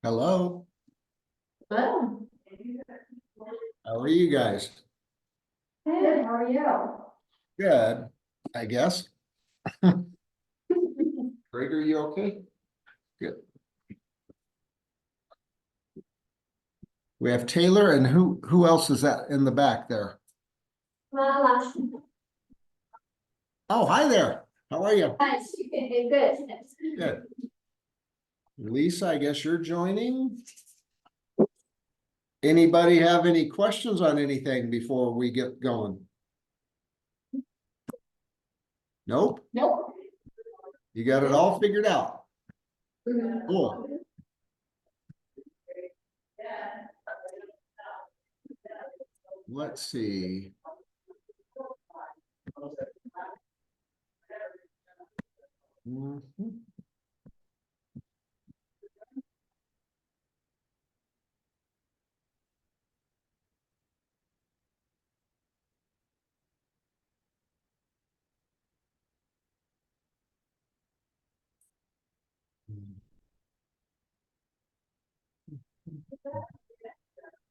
Hello, Hello. how are you guys? Good, how are you? Good, I guess. Greg, are you okay? Good. We have Taylor and who else is that in the back there? Lala. Oh, hi there. How are you? Nice, good. Good. Lisa, I guess you're joining. Anybody have any questions on anything before we get going? Nope, Nope. you got it all figured out. Cool. Let's see. Mhm.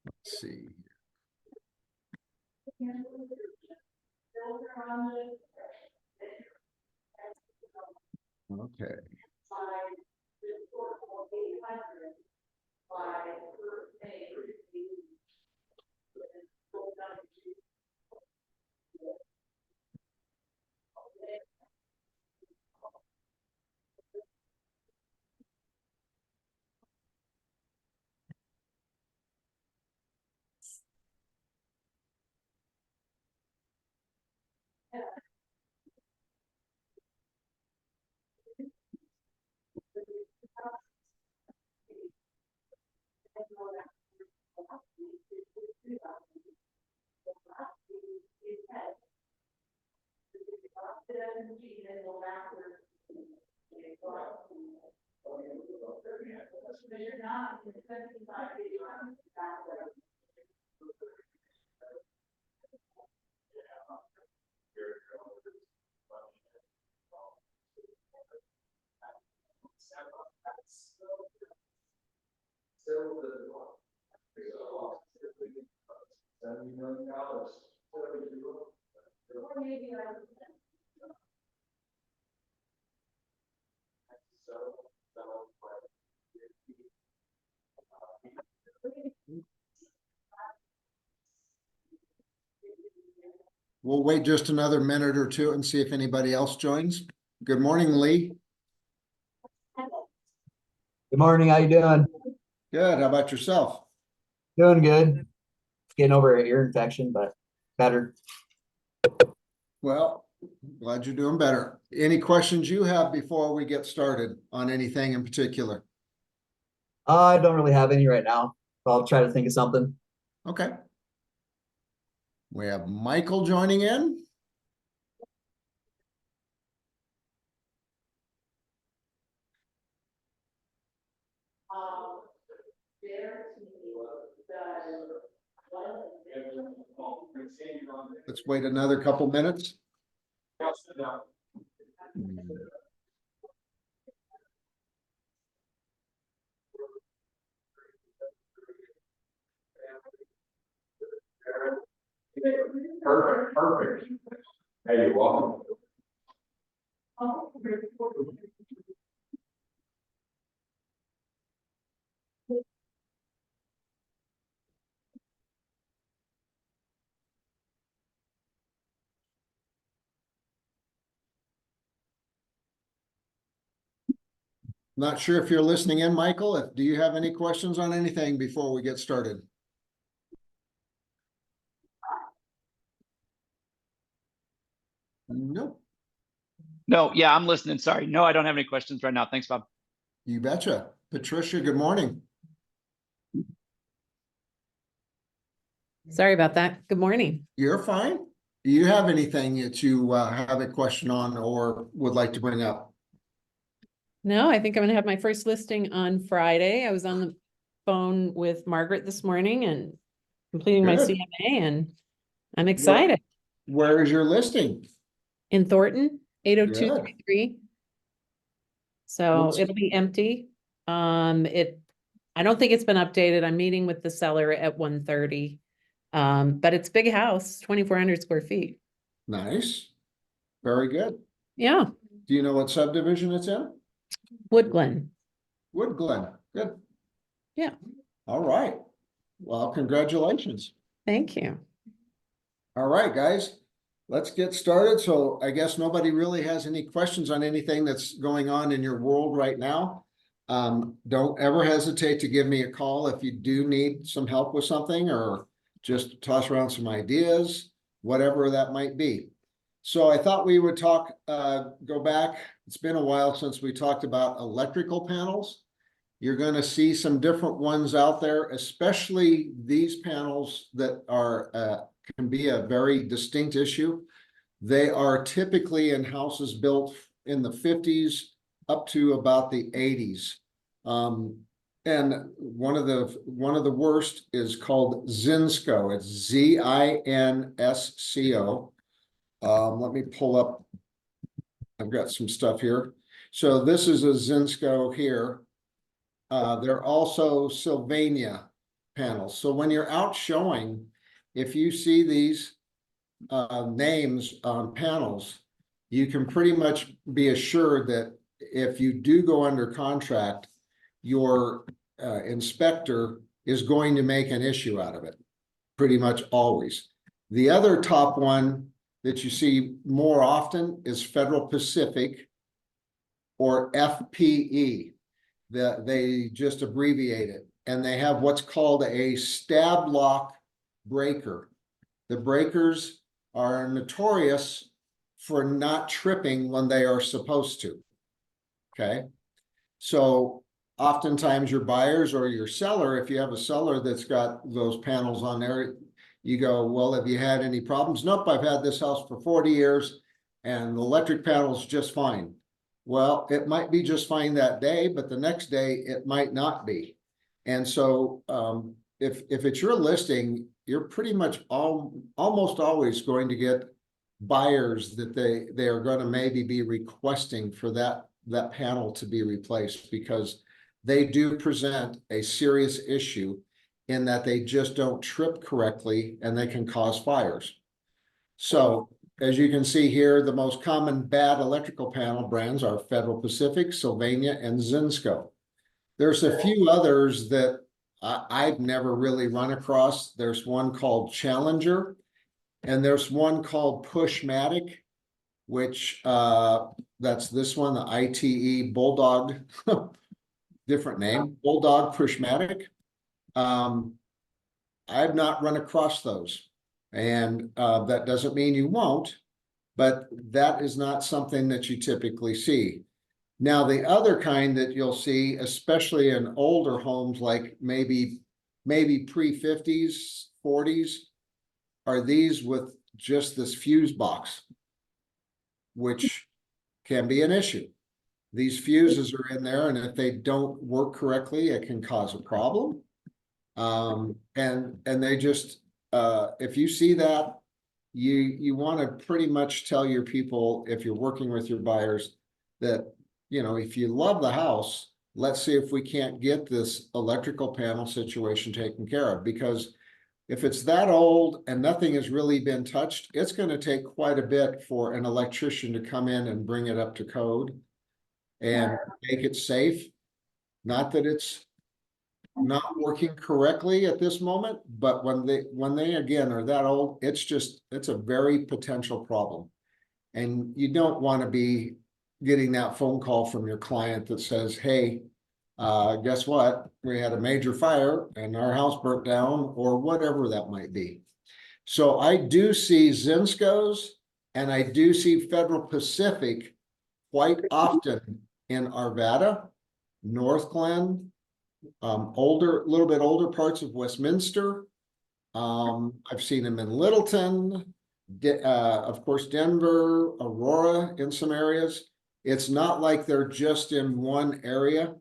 Let's see. Okay. We'll wait just another minute or two and see if anybody else joins. Good morning, Lee. Good morning, how you doing? Good. How about yourself? Doing good. Getting over an ear infection, but better. Well, glad you're doing better. Any questions you have before we get started on anything in particular? I don't really have any right now. I'll try to think of something. Okay. We have Michael joining in. Let's wait another couple minutes. Perfect. Hey, you're welcome. Not sure if you're listening in, Michael. Do you have any questions on anything before we get started? Nope. No, yeah, I'm listening. Sorry. No, I don't have any questions right now. Thanks, Bob. You betcha. Patricia, good morning. Sorry about that. Good morning. You're fine. Do you have anything that you have a question on or would like to bring up? No, I think I'm gonna have my first listing on Friday. I was on the phone with Margaret this morning and completing my Good. CMA, and I'm excited. Where is your listing? In Thornton, 80233. So What's- it'll be empty. I don't think it's been updated. I'm meeting with the seller at 1:30. But it's big house, 2,400 square feet. Nice. Very good. Yeah, Do you know what subdivision it's in? Wood Glen. Wood Glen. Good. Yeah. All right. Well, congratulations. Thank you. All right, guys, let's get started. So I guess nobody really has any questions on anything that's going on in your world right now. Don't ever hesitate to give me a call if you do need some help with something, or just toss around some ideas, whatever that might be. So I thought we would talk, go back. It's been a while since we talked about electrical panels. You're going to see some different ones out there, especially these panels that are can be a very distinct issue. They are typically in houses built in the 50s up to about the 80s. And one of the worst is called Zinsco. It's ZINSCO. Let me pull up. I've got some stuff here. So this is a Zinsco here. They're also Sylvania panels. So when you're out showing, if you see these names on panels, you can pretty much be assured that if you do go under contract, your inspector is going to make an issue out of it, pretty much always. The other top one that you see more often is Federal Pacific, or FPE. They just abbreviate it, and they have what's called a stab lock breaker. The breakers are notorious for not tripping when they are supposed to. Okay, so oftentimes your buyers or your seller, if you have a seller that's got those panels on there, you go, well, have you had any problems? Nope, I've had this house for 40 years and the electric panel's just fine. Well, it might be just fine that day, but the next day it might not be. And so if it's your listing, you're pretty much almost always going to get buyers that they are going to maybe be requesting for that panel to be replaced, because they do present a serious issue in that they just don't trip correctly and they can cause fires. So as you can see here, the most common bad electrical panel brands are Federal Pacific, Sylvania, and Zinsco. There's a few others that I've never really run across. There's one called Challenger, and there's one called Pushmatic, which that's this one, the ITE Bulldog, different name, Bulldog Pushmatic. I've not run across those. And that doesn't mean you won't, but that is not something that you typically see. Now, the other kind that you'll see, especially in older homes, like maybe pre-50s, 40s, are these with just this fuse box, which can be an issue. These fuses are in there, and if they don't work correctly, it can cause a problem. And they just, if you see that, you want to pretty much tell your people, if you're working with your buyers, that, you know, if you love the house, let's see if we can't get this electrical panel situation taken care of. Because if it's that old and nothing has really been touched, it's going to take quite a bit for an electrician to come in and bring it up to code and make it safe. Not that it's not working correctly at this moment, but when they again are that old, it's a very potential problem. And you don't want to be getting that phone call from your client that says, hey, guess what? We had a major fire and our house burnt down, or whatever that might be. So I do see Zinscos and I do see Federal Pacific quite often in Arvada, North Glen, little bit older parts of Westminster. I've seen them in Littleton, of course, Denver, Aurora in some areas. It's not like they're just in one area.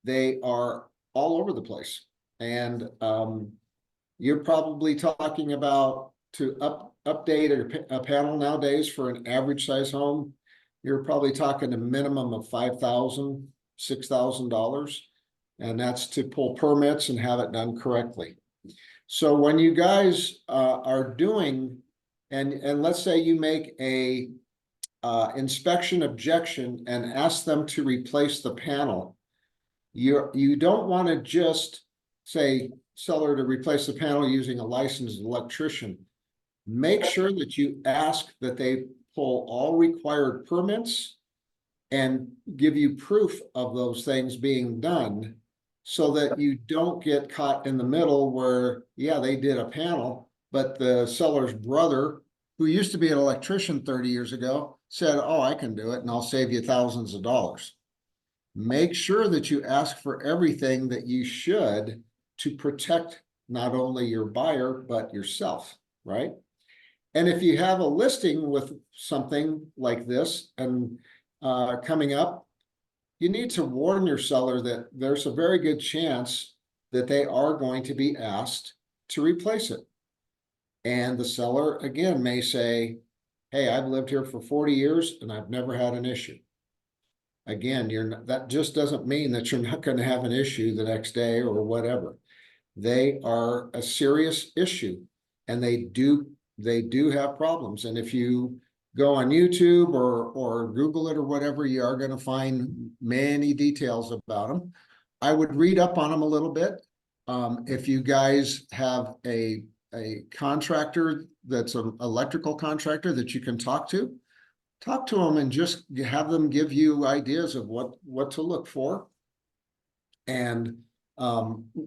They are all over the place. And you're probably talking about to update a panel nowadays for an average size home. You're probably talking a minimum of $5,000, $6,000. And that's to pull permits and have it done correctly. So when you guys are doing, and let's say you make a inspection objection and ask them to replace the panel, you don't want to just say seller to replace the panel using a licensed electrician. Make sure that you ask that they pull all required permits and give you proof of those things being done, so that you don't get caught in the middle where, yeah, they did a panel, but the seller's brother, who used to be an electrician 30 years ago, said, oh, I can do it and I'll save you thousands of dollars. Make sure that you ask for everything that you should to protect not only your buyer, but yourself, right? And if you have a listing with something like this and coming up, you need to warn your seller that there's a very good chance that they are going to be asked to replace it. And the seller, again, may say, hey, I've lived here for 40 years and I've never had an issue. Again, that just doesn't mean that you're not going to have an issue the next day or whatever. They are a serious issue, and they do have problems. And if you go on YouTube or Google it or whatever, you are going to find many details about them. I would read up on them a little bit. If you guys have a contractor that's an electrical contractor that you can talk to them and just have them give you ideas of what to look for. And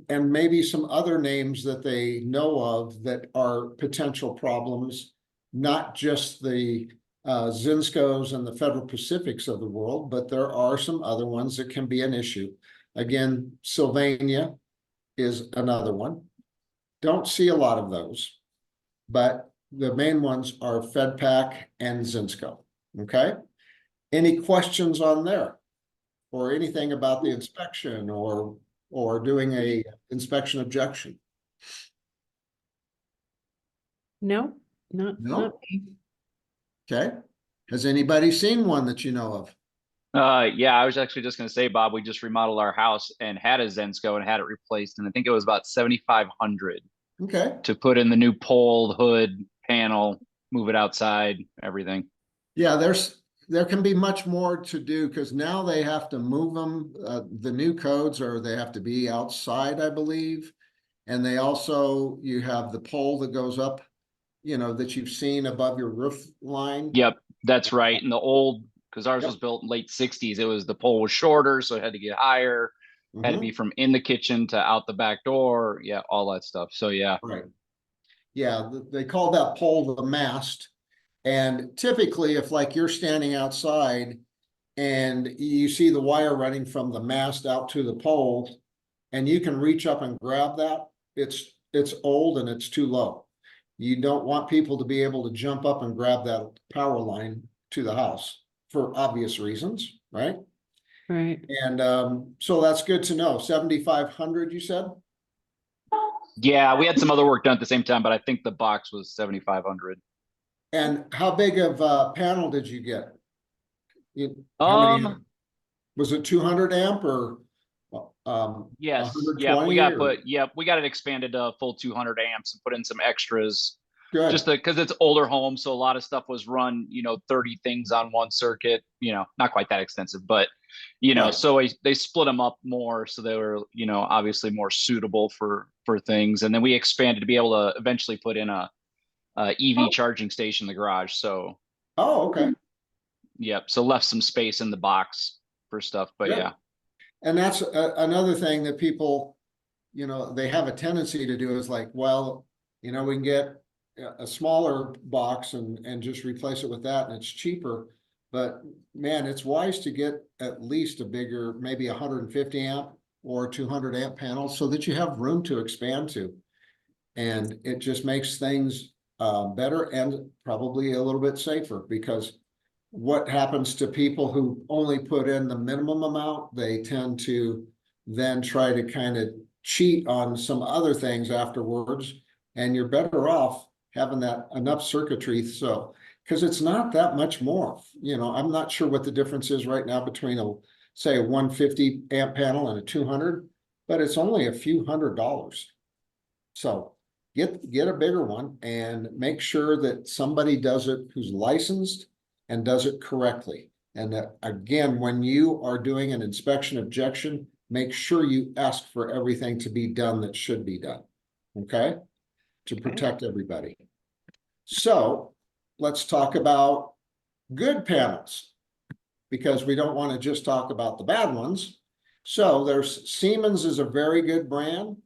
maybe some other names that they know of that are potential problems, not just the Zinscos and the Federal Pacifics of the world, but there are some other ones that can be an issue. Again, Sylvania is another one. Don't see a lot of those, but the main ones are FedPac and Zinsco. Okay. Any questions on there, or anything about the inspection or doing a inspection objection? No, not me. Okay. Has anybody seen one that you know of? Yeah, I was actually just gonna say, Bob, we just remodeled our house and had a Zensko and had it replaced, and I think it was about 7,500 Okay. to put in the new pole, hood, panel, move it outside, everything. Yeah, there can be much more to do, because now they have to move them. The new codes are they have to be outside, I believe. And they also, you have the pole that goes up, that you've seen above your roof line. Yep, that's right. And the old, because ours was built in late 60s, the pole was shorter, so it had to get higher. Had to be from in the kitchen to out the back door. Yeah, all that stuff. So yeah. Right. Yeah, they call that pole the mast. And typically, if like you're standing outside and you see the wire running from the mast out to the pole, and you can reach up and grab that, it's old and it's too low. You don't want people to be able to jump up and grab that power line to the house for obvious reasons, right? Right. And so that's good to know. 7,500, you said? Yeah, we had some other work done at the same time, but I think the box was 7,500. And how big of a panel did you get? How many was it 200 amp or yes, 120 we got it expanded to full 200 amps and put in some extras. Good. Just because it's older home, so a lot of stuff was run, 30 things on one circuit, not quite that extensive, but Right. so they split them up more, so they were, obviously more suitable for things. And then we expanded to be able to eventually put in a EV charging station in the garage. So Oh, okay. yep, so left some space in the box for stuff, but Good. yeah. And that's another thing that people, they have a tendency to do is like, well, we can get a smaller box and just replace it with that, and it's cheaper. But man, it's wise to get at least a bigger, maybe 150 amp or 200 amp panel, so that you have room to expand to. And it just makes things better and probably a little bit safer, because what happens to people who only put in the minimum amount, they tend to then try to kind of cheat on some other things afterwards. And you're better off having that enough circuitry, so, because it's not that much more. You know, I'm not sure what the difference is right now between a, say, a 150 amp panel and a 200, but it's only a few $100s. So get a bigger one and make sure that somebody does it who's licensed and does it correctly. And that, again, when you are doing an inspection objection, make sure you ask for everything to be done that should be done, okay? To protect everybody. So let's talk about good panels, because we don't want to just talk about the bad ones. So there's Siemens is a very good brand.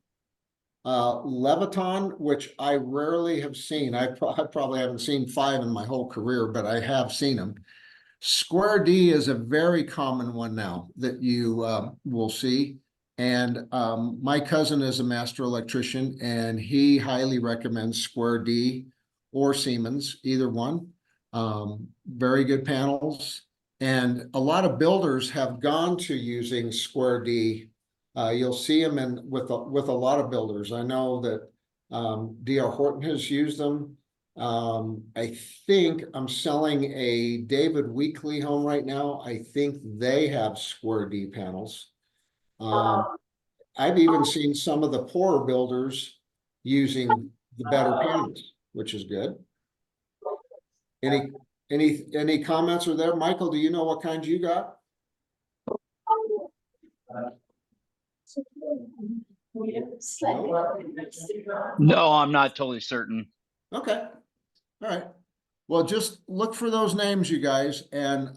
Leviton, which I rarely have seen. I probably haven't seen 5 in my whole career, but I have seen them. Square D is a very common one now that you will see. And my cousin is a master electrician, and he highly recommends Square D or Siemens, either one. Very good panels. And a lot of builders have gone to using Square D. You'll see them with a lot of builders. I know that D.R. Horton has used them. I think I'm selling a David Weekly home right now. I think they have Square D panels. I've even seen some of the poorer builders using the better panels, which is good. Any comments are there? Michael, do you know what kinds you got? No, I'm not totally certain. Okay. All right. Well, just look for those names, you guys. And,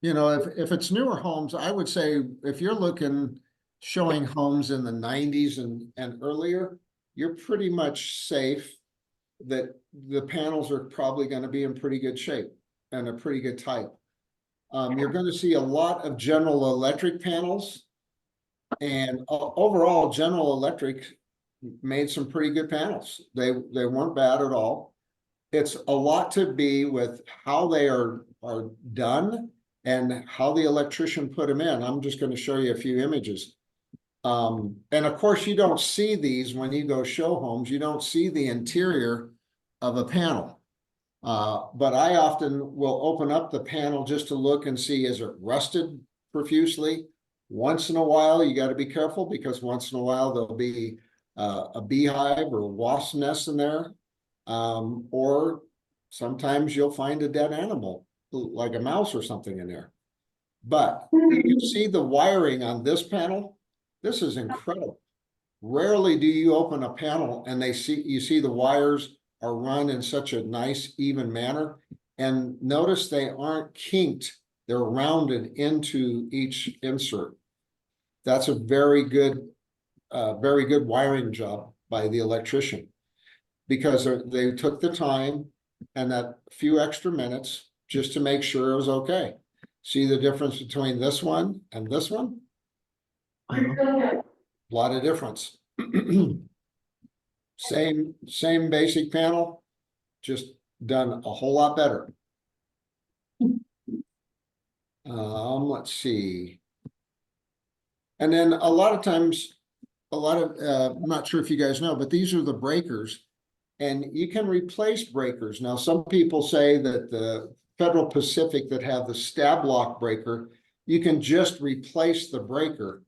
you know, if it's newer homes, I would say if you're looking, showing homes in the 90s and earlier, you're pretty much safe that the panels are probably going to be in pretty good shape and a pretty good type. You're going to see a lot of General Electric panels, and overall General Electric made some pretty good panels. They weren't bad at all. It's a lot to be with how they are done and how the electrician put them in. I'm just going to show you a few images. And of course, you don't see these when you go show homes. You don't see the interior of a panel. But I often will open up the panel just to look and see, is it rusted profusely? Once in a while, you got to be careful, because once in a while there'll be a beehive or a wasp nest in there. Or sometimes you'll find a dead animal, like a mouse or something in there. But you can see the wiring on this panel. This is incredible. Rarely do you open a panel and you see the wires are run in such a nice, even manner. And notice they aren't kinked. They're rounded into each insert. That's a very good wiring job by the electrician, because they took the time and that few extra minutes just to make sure it was okay. See the difference between this one and this one? A lot of difference. Same basic panel, just done a whole lot better. Let's see. And then a lot of times, I'm not sure if you guys know, but these are the breakers, and you can replace breakers. Now, some people say that the Federal Pacific that have the stab lock breaker, you can just replace the breaker.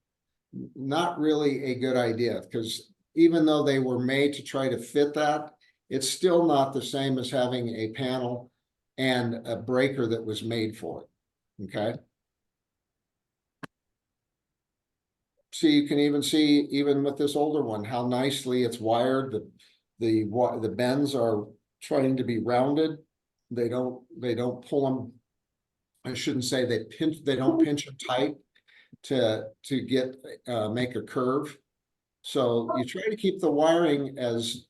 Not really a good idea, because even though they were made to try to fit that, it's still not the same as having a panel and a breaker that was made for it. Okay. So you can even see, even with this older one, how nicely it's wired. The bends are trying to be rounded. They don't pull them. I shouldn't say they don't pinch them tight to make a curve. So you try to keep the wiring as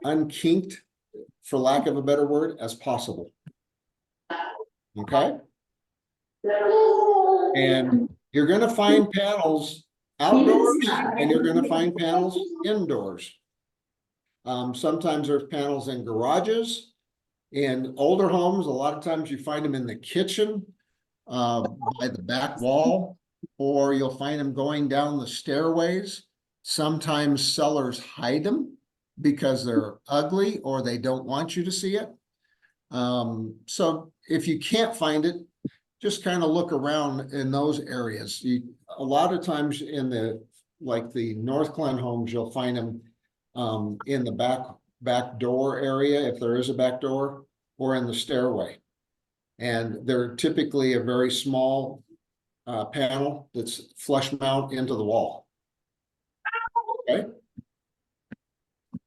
unkinked, for lack of a better word, as possible. Okay. And you're going to find panels outdoors, and you're going to find panels indoors. Sometimes there's panels in garages. In older homes, a lot of times you find them in the kitchen, by the back wall. or you'll find them going down the stairways. Sometimes sellers hide them because they're ugly or they don't want you to see it. So if you can't find it, just kind of look around in those areas. A lot of times in like the North Glen homes, you'll find them in the back door area, if there is a back door, or in the stairway. And they're typically a very small panel that's flush mount into the wall. Okay.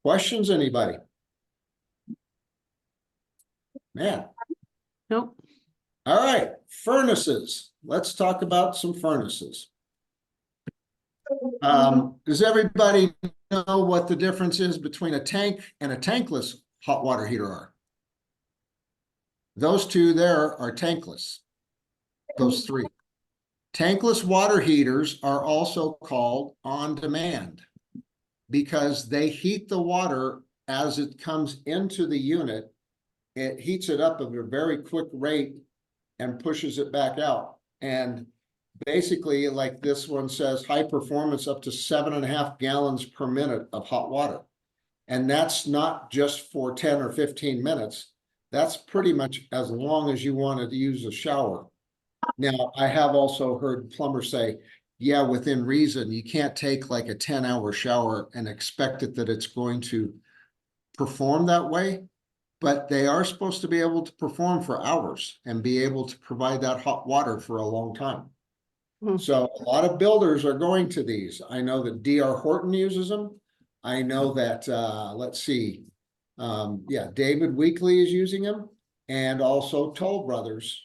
Questions, anybody? Man. Nope. All right, furnaces. Let's talk about some furnaces. Does everybody know what the difference is between a tank and a tankless hot water heater are? Those two there are tankless. Those three. Tankless water heaters are also called on demand because they heat the water as it comes into the unit. It heats it up at a very quick rate and pushes it back out. And basically, like this one says, high performance up to 7.5 gallons per minute of hot water. And that's not just for 10 or 15 minutes. That's pretty much as long as you wanted to use a shower. Now, I have also heard plumbers say, yeah, within reason, you can't take like a 10-hour shower and expect it that it's going to perform that way. But they are supposed to be able to perform for hours and be able to provide that hot water for a long time. So a lot of builders are going to these. I know that D.R. Horton uses them. I know that, let's see, David Weekley is using them, and also Toll Brothers.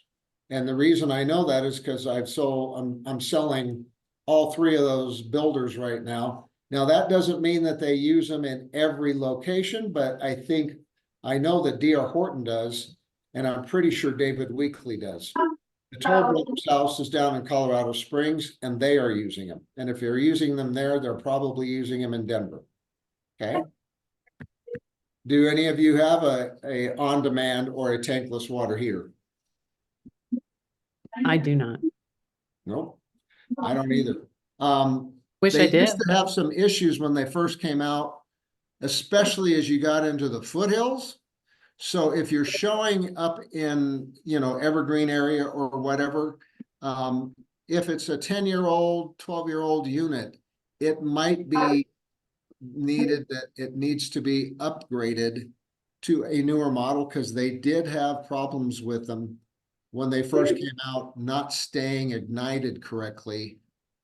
And the reason I know that is because I'm selling all three of those builders right now. Now, that doesn't mean that they use them in every location, but I know that D.R. Horton does, and I'm pretty sure David Weekley does. The Toll Brothers house is down in Colorado Springs, and they are using them. And if you're using them there, they're probably using them in Denver. Okay. Do any of you have a on-demand or a tankless water heater? I do not. Nope, I don't either. Wish I They did. used to have some issues when they first came out, especially as you got into the foothills. So if you're showing up in, Evergreen area or whatever, if it's a 10-year-old, 12-year-old unit, it might be needed that it needs to be upgraded to a newer model because they did have problems with them when they first came out, not staying ignited correctly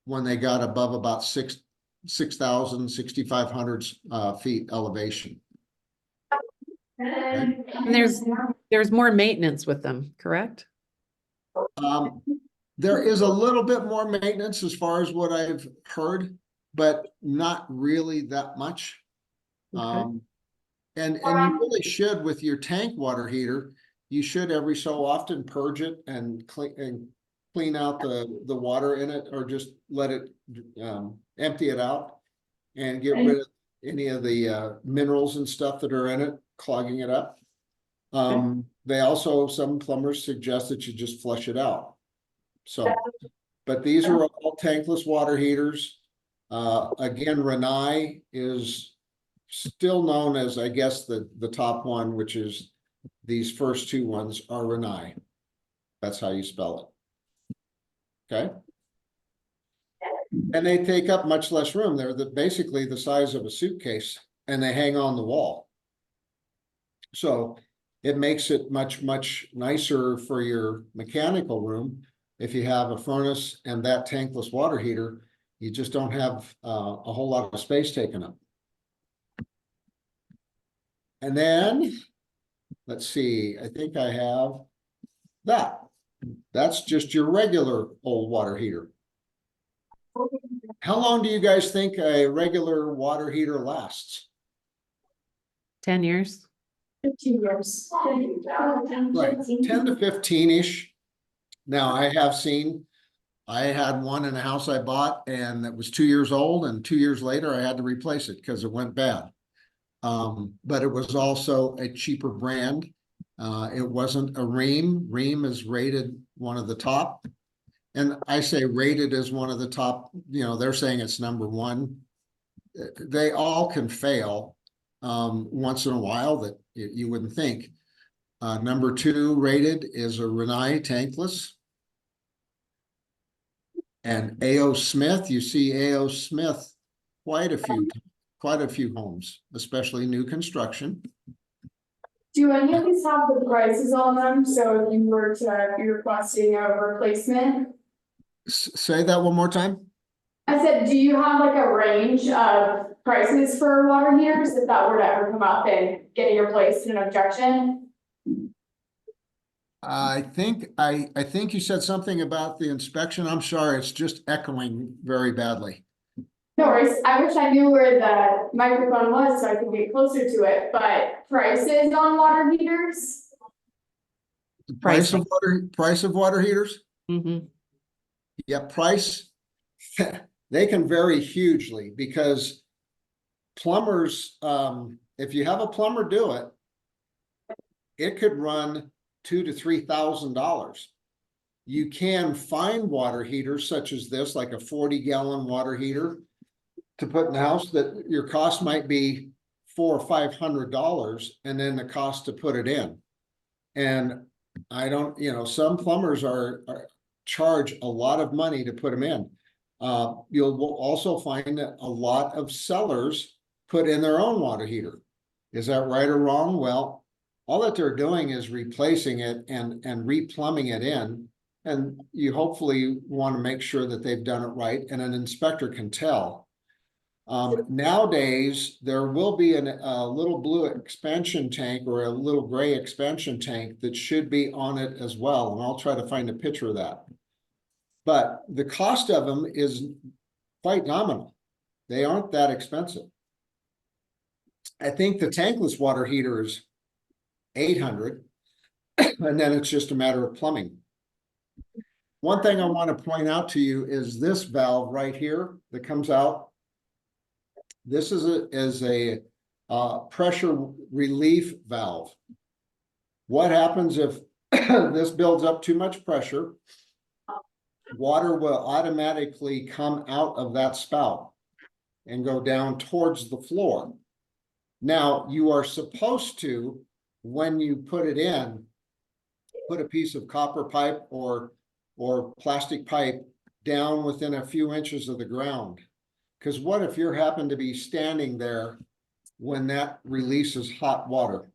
when they got above about 6,000, 6,500 feet elevation. And there's more maintenance with them, correct? There is a little bit more maintenance as far as what I've heard, but not really that much. Okay. And you really should with your tank water heater. You should every so often purge it and clean out the water in it, or just let it empty it out and get rid of any of the minerals and stuff that are in it, clogging it up. They also, some plumbers suggest that you just flush it out. So, but these are all tankless water heaters. Again, Rinnai is still known as, I guess, the top one, which is these first two ones are Rinnai. That's how you spell it. Okay. And they take up much less room. They're basically the size of a suitcase, and they hang on the wall. So it makes it much, much nicer for your mechanical room. If you have a furnace and that tankless water heater, you just don't have a whole lot of space taken up. And then, let's see, I think I have that. That's just your regular old water heater. How long do you guys think a regular water heater lasts? 10 years. 15 years. Right, 10 to 15-ish. Now, I had one in a house I bought, and it was 2 years old, and 2 years later I had to replace it because it went bad. But it was also a cheaper brand. It wasn't a Rheem. Rheem is rated one of the top. and I say rated as one of the top, they're saying it's number one. They all can fail once in a while that you wouldn't think. Number 2 rated is a Rinnai tankless. And A.O. Smith, you see A.O. Smith, quite a few homes, especially new construction. Do any of these have the prices on them? So if you were to be requesting a replacement? Say that one more time. I said, do you have like a range of prices for water heaters if that were to ever come up and getting replaced in an objection? I think you said something about the inspection. I'm sorry, it's just echoing very badly. No worries. I wish I knew where the microphone was so I could get closer to it, but prices on water heaters? Price of water heaters? Mhm. Yeah, price, they can vary hugely because plumbers, if you have a plumber do it, it could run $2,000 to $3,000. You can find water heaters such as this, like a 40-gallon water heater to put in the house that your cost might be $400 or $500, and then the cost to put it in. And I don't, some plumbers are charge a lot of money to put them in. You'll also find that a lot of sellers put in their own water heater. Is that right or wrong? Well, all that they're doing is replacing it and re-plumbing it in. And you hopefully want to make sure that they've done it right, and an inspector can tell. Nowadays, there will be a little blue expansion tank or a little gray expansion tank that should be on it as well. And I'll try to find a picture of that. But the cost of them is quite nominal. They aren't that expensive. I think the tankless water heater is $800, and then it's just a matter of plumbing. One thing I want to point out to you is this valve right here that comes out. This is a pressure relief valve. What happens if this builds up too much pressure? Water will automatically come out of that spout and go down towards the floor. Now, you are supposed to, when you put it in, put a piece of copper pipe or plastic pipe down within a few inches of the ground. Because what if you happen to be standing there when that releases hot water?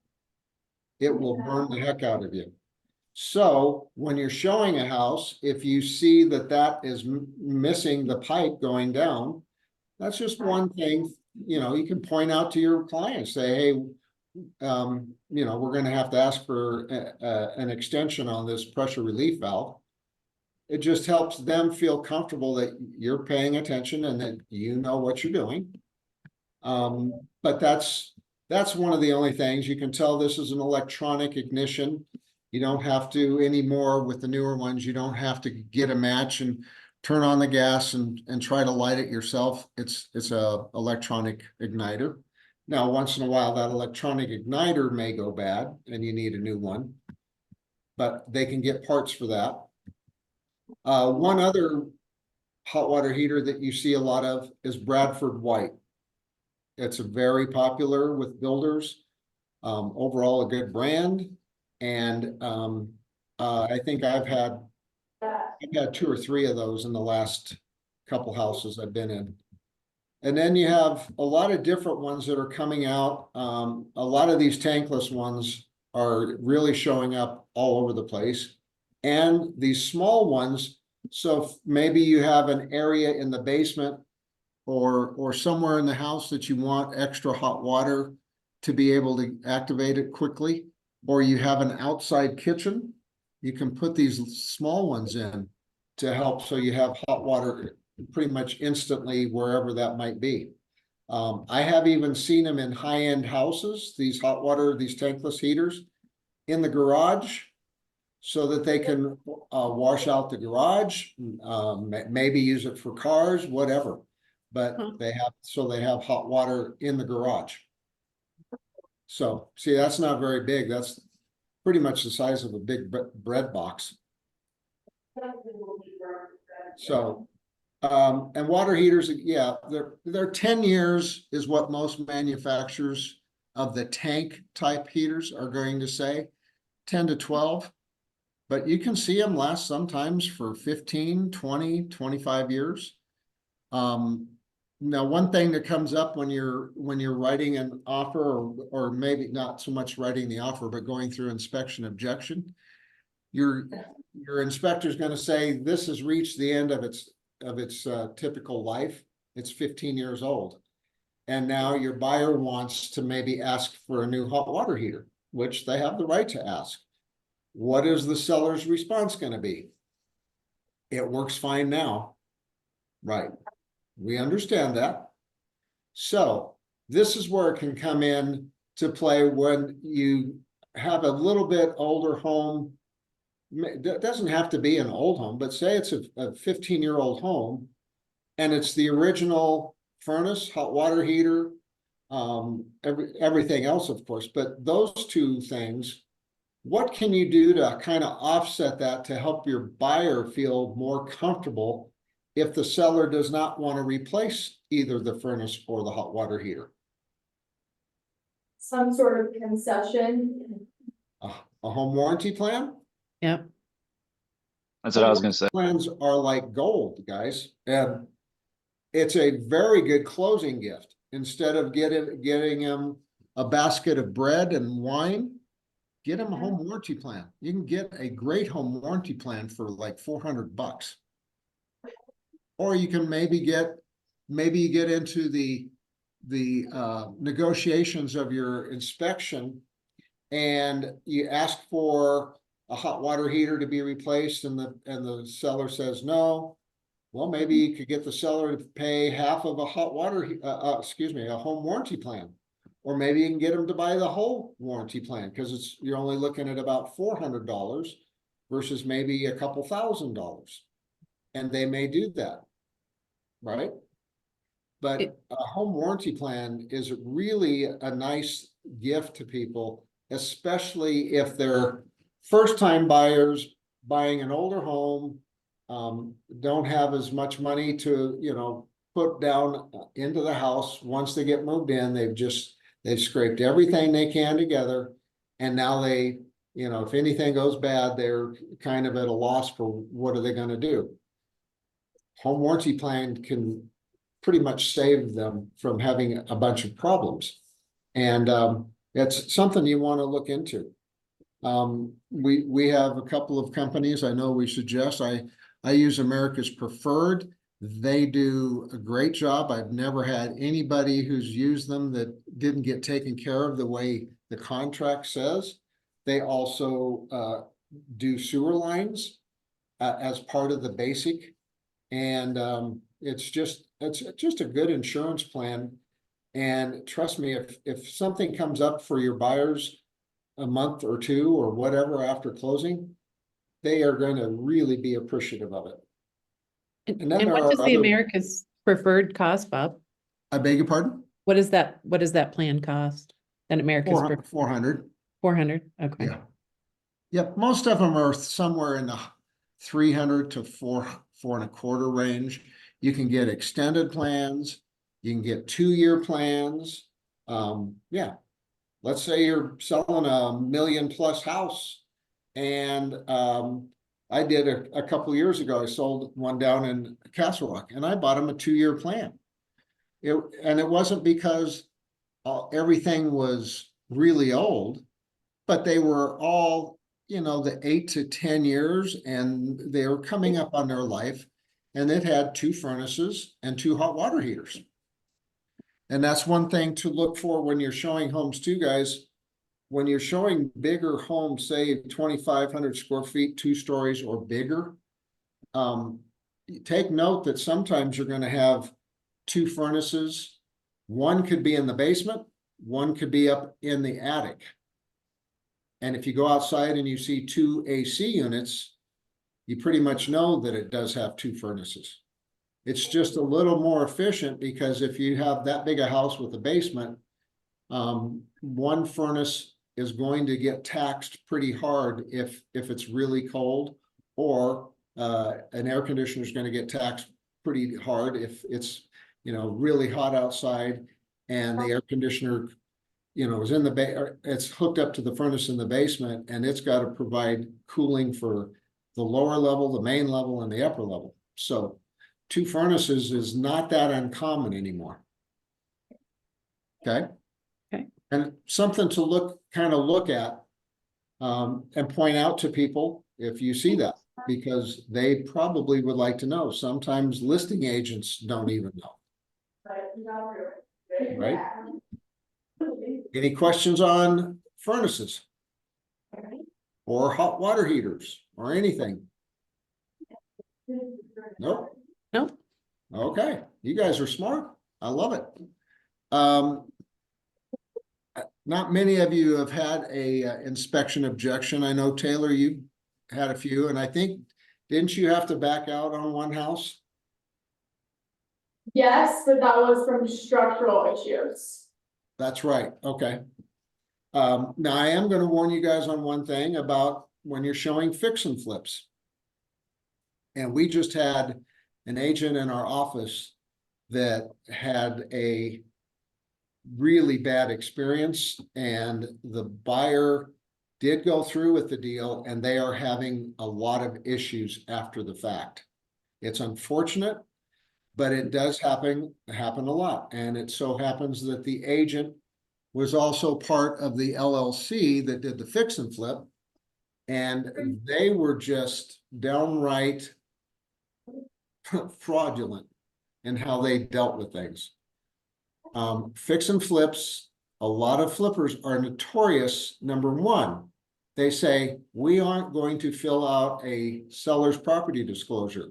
It will burn the heck out of you. So when you're showing a house, if you see that is missing the pipe going down, that's just one thing, you can point out to your client, say, hey, we're going to have to ask for an extension on this pressure relief valve. It just helps them feel comfortable that you're paying attention and that you know what you're doing. But that's one of the only things. You can tell this is an electronic ignition. You don't have to anymore with the newer ones. You don't have to get a match and turn on the gas and try to light it yourself. It's a electronic igniter. Now, once in a while, that electronic igniter may go bad and you need a new one, but they can get parts for that. One other hot water heater that you see a lot of is Bradford White. It's very popular with builders. Overall, a good brand. And I think I've had 2 or 3 of those in the last couple houses I've been in. And then you have a lot of different ones that are coming out. A lot of these tankless ones are really showing up all over the place. And these small ones, so maybe you have an area in the basement or somewhere in the house that you want extra hot water to be able to activate it quickly, or you have an outside kitchen, you can put these small ones in to help so you have hot water pretty much instantly wherever that might be. I have even seen them in high-end houses, these tankless heaters in the garage, so that they can wash out the garage, maybe use it for cars, whatever. But they have hot water in the garage. So see, that's not very big. That's pretty much the size of a big bread box. So, and water heaters, yeah, they're 10 years is what most manufacturers of the tank type heaters are going to say, 10 to 12. But you can see them last sometimes for 15, 20, 25 years. Now, one thing that comes up when you're writing an offer, or maybe not so much writing the offer, but going through inspection objection, your inspector is going to say this has reached the end of its typical life. It's 15 years old, and now your buyer wants to maybe ask for a new hot water heater, which they have the right to ask. What is the seller's response going to be? It works fine now. Right. We understand that. So this is where it can come in to play when you have a little bit older home. It doesn't have to be an old home, but say it's a 15-year-old home and it's the original furnace, hot water heater, everything else, of course, but those two things, what can you do to kind of offset that to help your buyer feel more comfortable if the seller does not want to replace either the furnace or the hot water heater? Some sort of concession. A home warranty plan? Yep. That's what I was gonna say. Plans are like gold, guys, and it's a very good closing gift. Instead of getting them a basket of bread and wine, get them a home warranty plan. You can get a great home warranty plan for like $400. Or you can maybe you get into the negotiations of your inspection, and you ask for a hot water heater to be replaced, and the seller says no. Well, maybe you could get the seller to pay half of a a home warranty plan. Or maybe you can get them to buy the whole warranty plan, because you're only looking at about $400 versus maybe a couple $1,000. And they may do that, right? But a home warranty plan is really a nice gift to people, especially if they're first-time buyers buying an older home, don't have as much money to, put down into the house. Once they get moved in, they've scraped everything they can together. And now if anything goes bad, they're kind of at a loss for what are they going to do. Home warranty plan can pretty much save them from having a bunch of problems. And it's something you want to look into. We have a couple of companies I know we suggest. I use America's Preferred. They do a great job. I've never had anybody who's used them that didn't get taken care of the way the contract says. They also do sewer lines as part of the basic. And it's just a good insurance plan. And trust me, if something comes up for your buyers a month or two or whatever after closing, they are going to really be appreciative of it. And then there what are does the other- America's Preferred cost, Bob? I beg your pardon? What does that plan cost? That America's 400. 400? Okay. Yeah. Yep. Most of them are somewhere in the 300 to 4.25 range. You can get extended plans. You can get 2-year plans. Yeah. Let's say you're selling a $1 million+ house, and I did a couple of years ago. I sold one down in Castle Rock, and I bought them a 2-year plan. It wasn't because everything was really old, but they were all, the 8 to 10 years, and they were coming up on their life, and it had 2 furnaces and 2 hot water heaters. And that's one thing to look for when you're showing homes too, guys. When you're showing bigger homes, say 2,500 square feet, 2 stories or bigger, take note that sometimes you're going to have 2 furnaces. One could be in the basement, one could be up in the attic. And if you go outside and you see 2 AC units, you pretty much know that it does have 2 furnaces. It's just a little more efficient, because if you have that big a house with a basement, one furnace is going to get taxed pretty hard if it's really cold, or an air conditioner is gonna get taxed pretty hard if it's, really hot outside and the air conditioner, is in the it's hooked up to the furnace in the basement and it's got to provide cooling for the lower level, the main level and the upper level. So 2 furnaces is not that uncommon anymore. Okay? Okay. And something to kind of look at, and point out to people if you see that, because they probably would like to know. Sometimes listing agents don't even know. Right? Any questions on furnaces? Or hot water heaters or anything? Nope. Nope. Okay, you guys are smart. I love it. Not many of you have had a inspection objection. I know Taylor, you had a few, and I think, didn't you have to back out on one house? Yes, but that was from structural issues. That's right, okay. Now I am gonna warn you guys on one thing about when you're showing fix and flips. And we just had an agent in our office that had a really bad experience, and the buyer did go through with the deal and they are having a lot of issues after the fact. It's unfortunate, but it does happen a lot. And it so happens that the agent was also part of the LLC that did the fix and flip. And they were just downright fraudulent in how they dealt with things. Fix and flips, a lot of flippers are notorious. Number one, they say, we aren't going to fill out a seller's property disclosure.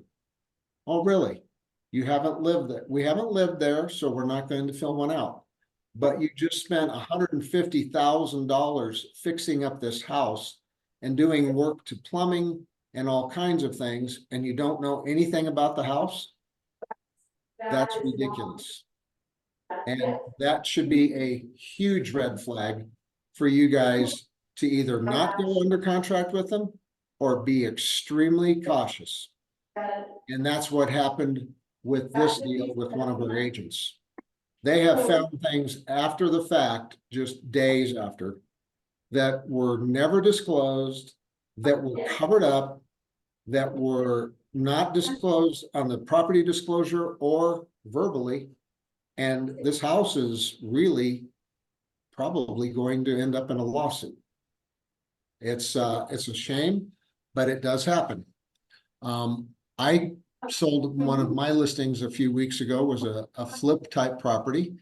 Oh, really? You haven't lived there. We haven't lived there, so we're not going to fill one out. But you just spent $150,000 fixing up this house and doing work to plumbing and all kinds of things, and you don't know anything about the house? That's ridiculous. And that should be a huge red flag for you guys to either not go under contract with them or be extremely cautious. And that's what happened with this deal with one of our agents. They have found things after the fact, just days after, that were never disclosed, that were covered up, that were not disclosed on the property disclosure or verbally. And this house is really probably going to end up in a lawsuit. It's a shame, but it does happen. I sold one of my listings a few weeks ago, was a flip type property.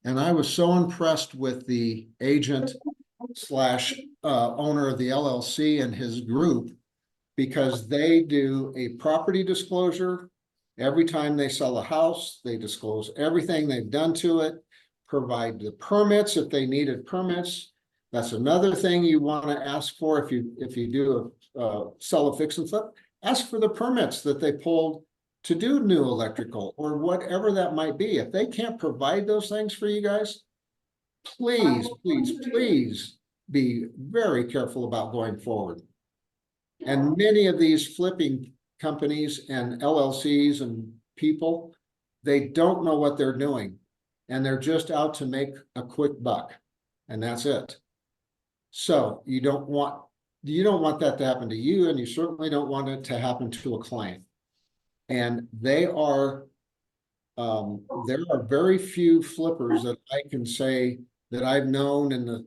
And I was so impressed with the agent slash owner of the LLC and his group, because they do a property disclosure. Every time they sell a house, they disclose everything they've done to it, provide the permits if they needed permits. That's another thing you want to ask for if you do sell a fix and flip. Ask for the permits that they pulled to do new electrical or whatever that might be. If they can't provide those things for you guys, please, please, please be very careful about going forward. And many of these flipping companies and LLCs and people, they don't know what they're doing, and they're just out to make a quick buck, and that's it. So you don't want that to happen to you, and you certainly don't want it to happen to a client. And there are very few flippers that I can say that I've known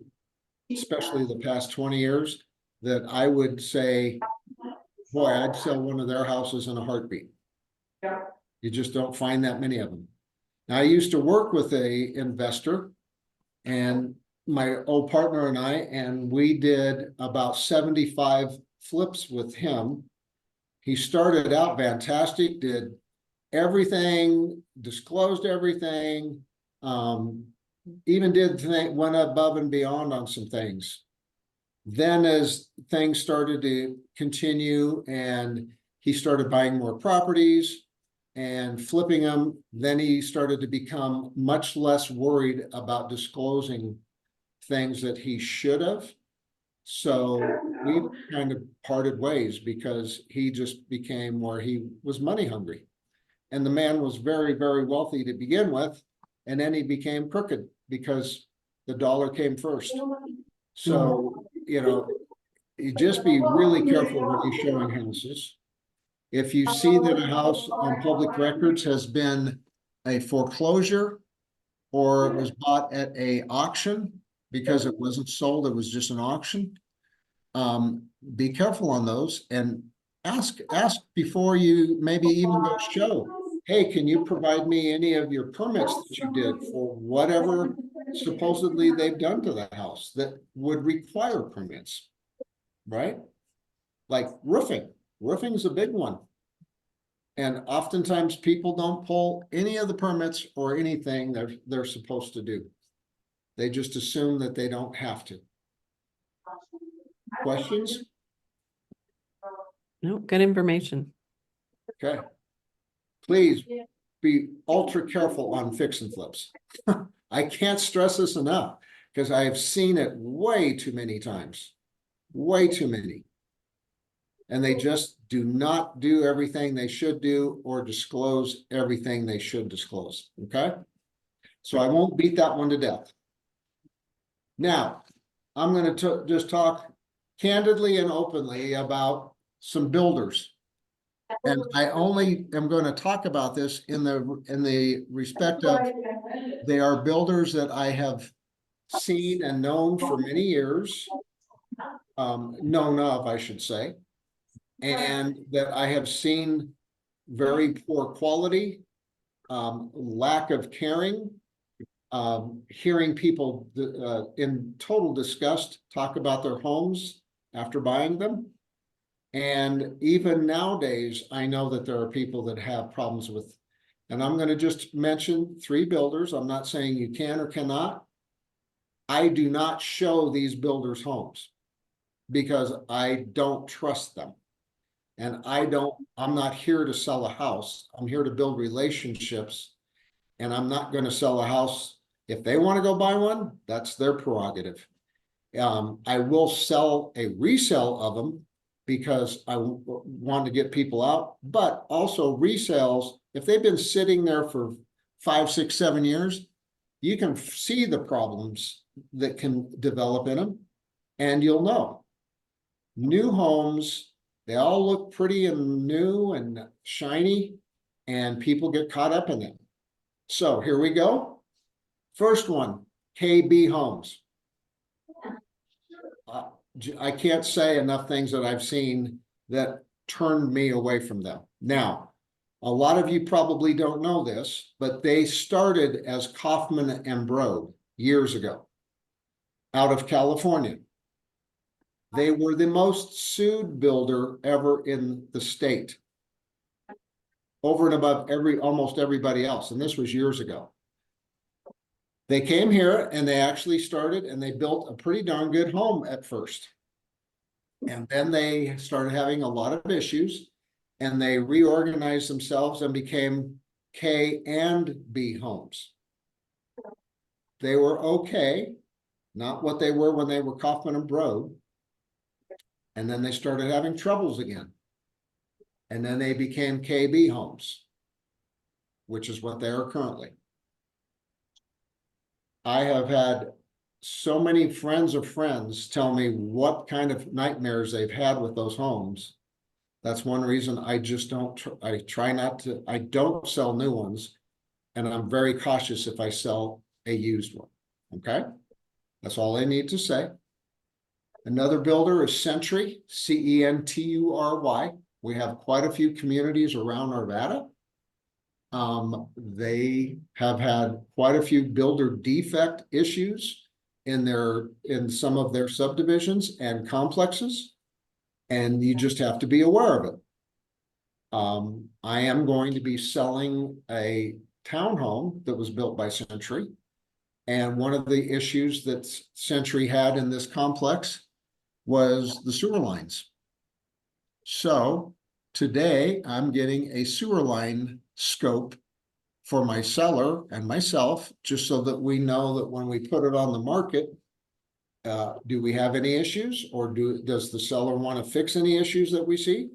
especially the past 20 years, that I would say, boy, I'd sell one of their houses in a heartbeat. Yeah. You just don't find that many of them. Now, I used to work with a investor, and my old partner and we did about 75 flips with him. He started out fantastic, did everything, disclosed everything, even went above and beyond on some things. Then as things started to continue and he started buying more properties and flipping them, then he started to become much less worried about disclosing things that he should have. So we kind of parted ways because he just became where he was money hungry. And the man was very, very wealthy to begin with, and then he became crooked because the dollar came first. So, you just be really careful when you're showing houses. If you see that a house on public records has been a foreclosure or it was bought at a auction because it wasn't sold, it was just an auction. Be careful on those and ask before you maybe even go show. Hey, can you provide me any of your permits that you did for whatever supposedly they've done to the house that would require permits? Right? Like roofing. Roofing is a big one. And oftentimes people don't pull any of the permits or anything they're supposed to do. They just assume that they don't have to. Questions? No, good information. Okay. Please be ultra careful on fix and flips. I can't stress this enough because I have seen it way too many times. Way too many. And they just do not do everything they should do or disclose everything they should disclose. Okay. So I won't beat that one to death. Now, I'm going to just talk candidly and openly about some builders. And I only am going to talk about this in the respect of they are builders that I have seen and known for many years, known of, I should say, and that I have seen very poor quality, lack of caring, hearing people in total disgust talk about their homes after buying them. And even nowadays, I know that there are people that have problems with, and I'm going to just mention 3 builders. I'm not saying you can or cannot. I do not show these builders homes because I don't trust them. And I'm not here to sell a house. I'm here to build relationships. And I'm not going to sell a house. If they want to go buy one, that's their prerogative. I will sell a resale of them because I want to get people out, but also resales, if they've been sitting there for 5, 6, 7 years, you can see the problems that can develop in them, and you'll know. New homes, they all look pretty and new and shiny, and people get caught up in them. So here we go. First one, KB Homes. I can't say enough things that I've seen that turned me away from them. Now, a lot of you probably don't know this, but they started as Kaufman and Broad years ago out of California. They were the most sued builder ever in the state, over and above almost everybody else. And this was years ago. They came here and they actually started and they built a pretty darn good home at first. And then they started having a lot of issues and they reorganized themselves and became K and B homes. They were okay, not what they were when they were Kaufman and Broad. And then they started having troubles again. And then they became KB homes, which is what they are currently. I have had so many friends of friends tell me what kind of nightmares they've had with those homes. That's one reason I just don't, I try not to, I don't sell new ones. And I'm very cautious if I sell a used one. Okay. That's all I need to say. Another builder is Century, Century. We have quite a few communities around Arvada. They have had quite a few builder defect issues in some of their subdivisions and complexes, and you just have to be aware of it. I am going to be selling a townhome that was built by Century, and one of the issues that Century had in this complex was the sewer lines. So today I'm getting a sewer line scope for my seller and myself, just so that we know that when we put it on the market, Do we have any issues, or does the seller want to fix any issues that we see?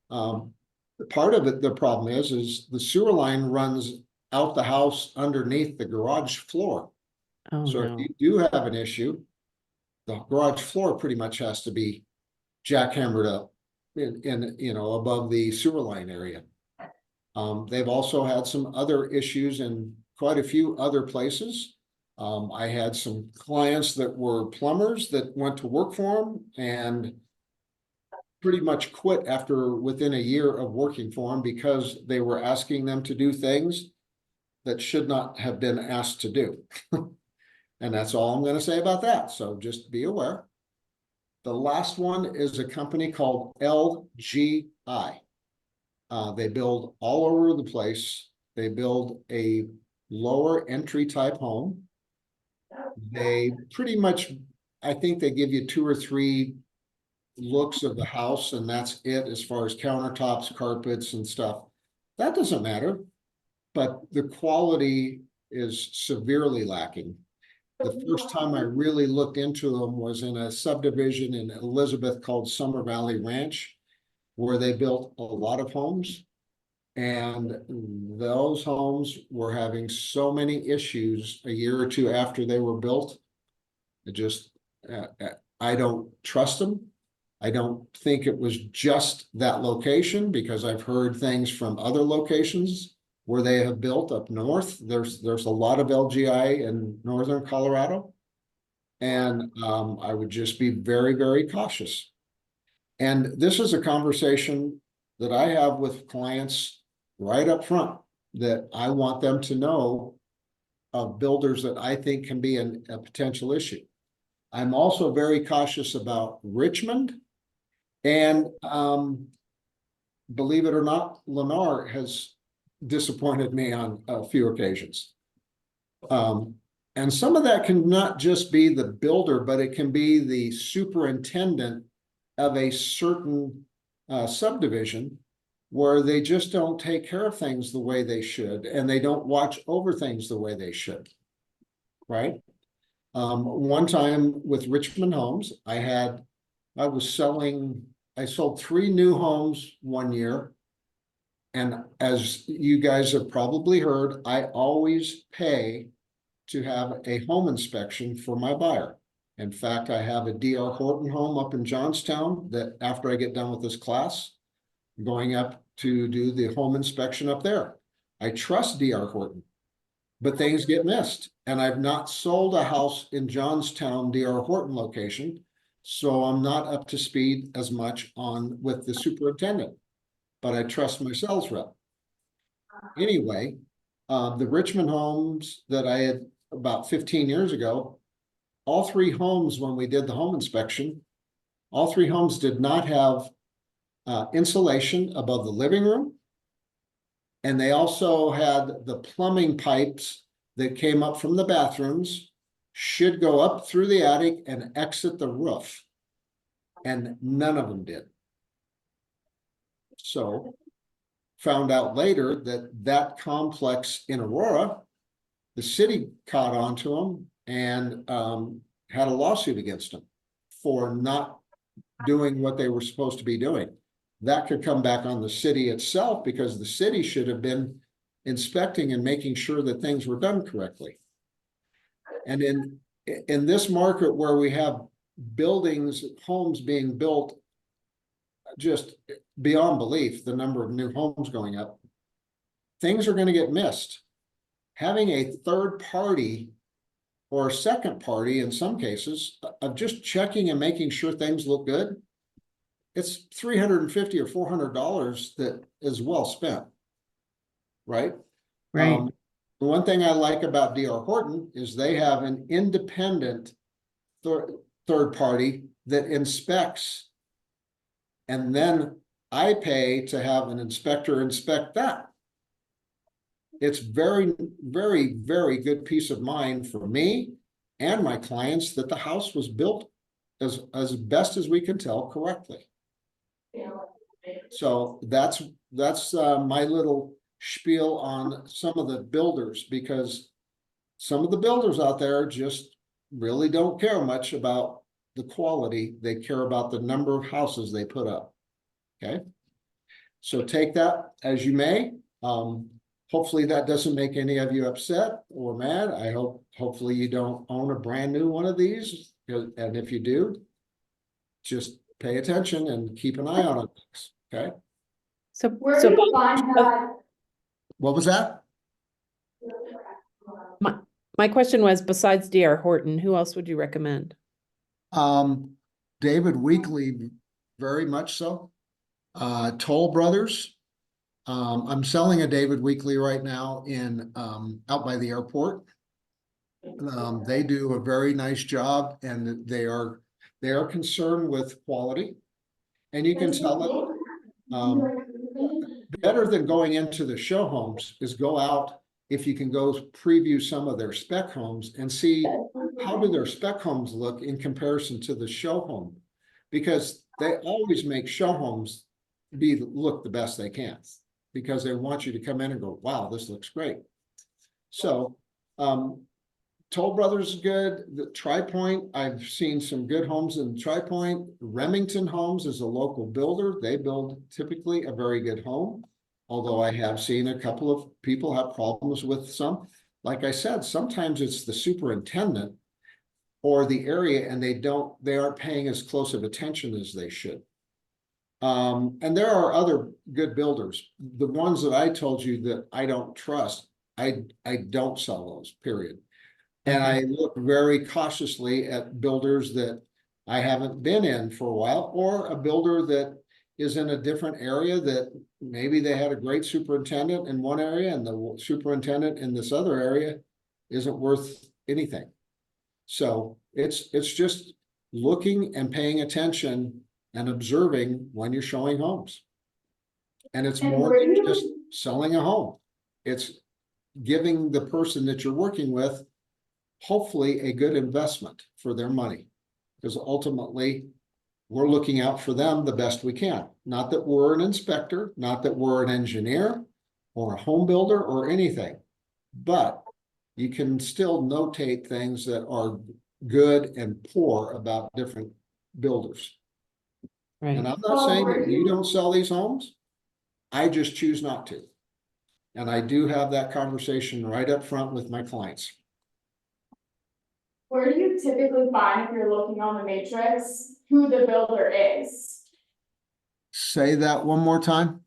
Part of it, the problem is the sewer line runs out the house underneath the garage floor. Oh, So if no. you do have an issue, the garage floor pretty much has to be jackhammered up in you know, above the sewer line area. They've also had some other issues in quite a few other places. I had some clients that were plumbers that went to work for them and pretty much quit after within a year of working for them because they were asking them to do things that should not have been asked to do. And that's all I'm going to say about that. So just be aware. The last one is a company called LGI. They build all over the place. They build a lower entry type home. They pretty much, I think they give you 2 or 3 looks of the house, and that's it as far as countertops, carpets and stuff. That doesn't matter, but the quality is severely lacking. The first time I really looked into them was in a subdivision in Elizabeth called Summer Valley Ranch, where they built a lot of homes. And those homes were having so many issues a year or 2 after they were built. It just, I don't trust them. I don't think it was just that location, because I've heard things from other locations where they have built up north. There's a lot of LGI in northern Colorado. And I would just be very, very cautious. And this is a conversation that I have with clients right up front, that I want them to know of builders that I think can be a potential issue. I'm also very cautious about Richmond. And believe it or not, Lennar has disappointed me on a few occasions. And some of that can not just be the builder, but it can be the superintendent of a certain subdivision, where they just don't take care of things the way they should, and they don't watch over things the way they should, right? One time with Richmond Homes, I sold 3 new homes one year. And as you guys have probably heard, I always pay to have a home inspection for my buyer. In fact, I have a D.R. Horton home up in Johnstown that after I get done with this class, I'm going up to do the home inspection up there. I trust D.R. Horton, but things get missed. And I've not sold a house in Johnstown, D.R. Horton location, so I'm not up to speed as much with the superintendent, but I trust my sales rep. Anyway, the Richmond homes that I had about 15 years ago, all 3 homes, when we did the home inspection, all 3 homes did not have insulation above the living room. And they also had the plumbing pipes that came up from the bathrooms should go up through the attic and exit the roof. And none of them did. So found out later that complex in Aurora, the city caught on to them and had a lawsuit against them for not doing what they were supposed to be doing. That could come back on the city itself, because the city should have been inspecting and making sure that things were done correctly. And in this market where we have buildings, homes being built just beyond belief, the number of new homes going up, things are going to get missed. Having a third party or a second party in some cases of just checking and making sure things look good, it's $350 or $400 that is well spent, right? Right. The one thing I like about D.R. Horton is they have an independent third party that inspects, and then I pay to have an inspector inspect that. It's very, very, very good peace of mind for me and my clients that the house was built as best as we can tell correctly. So that's my little spiel on some of the builders, because some of the builders out there just really don't care much about the quality. They care about the number of houses they put up. Okay? So take that as you may. Hopefully that doesn't make any of you upset or mad. Hopefully you don't own a brand new one of these. And if you do, just pay attention and keep an eye on it. Okay? So, Where so do you Bob, find that? What was that? my question was, besides DR Horton, who else would you recommend? David Weekly, very much so. Toll Brothers. I'm selling a David Weekly right now in out by the airport. They do a very nice job, and they are concerned with quality, and you can tell it. Better than going into the show homes is go out, if you can go preview some of their spec homes and see how do their spec homes look in comparison to the show home, because they always make show homes look the best they can, because they want you to come in and go, wow, this looks great. So Toll Brothers is good. The Tri Point, I've seen some good homes in Tri Point. Remington Homes is a local builder. They build typically a very good home, although I have seen a couple of people have problems with some. Like I said, sometimes it's the superintendent or the area, and they aren't paying as close of attention as they should. And there are other good builders. The ones that I told you that I don't trust, I don't sell those, period. And I look very cautiously at builders that I haven't been in for a while, or a builder that is in a different area that maybe they had a great superintendent in one area and the superintendent in this other area isn't worth anything. So it's just looking and paying attention and observing when you're showing homes. And it's more than just selling a home. It's giving the person that you're working with hopefully a good investment for their money, because ultimately we're looking out for them the best we can. Not that we're an inspector, not that we're an engineer or a home builder or anything, but you can still notate things that are good and poor about different builders. Right. And I'm not saying that you don't sell these homes. I just choose not to. And I do have that conversation right up front with my clients. Where do you typically find, if you're looking on the matrix, who the builder is? Say that one more time.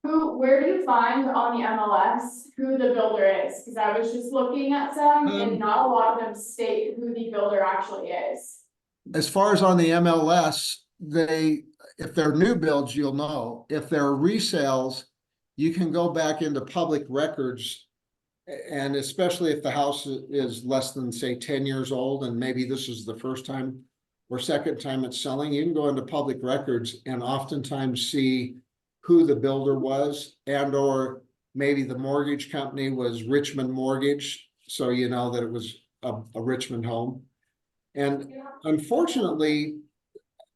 Where do you find on the MLS who the builder is? Because I was just looking at some and not a lot of them state who the builder actually is. As far as on the MLS, if they're new builds, you'll know. If they're resales, you can go back into public records, and especially if the house is less than, say, 10 years old, and maybe this is the first time or second time it's selling, you can go into public records and oftentimes see who the builder was, and or maybe the mortgage company was Richmond Mortgage, so you know that it was a Richmond home. And unfortunately,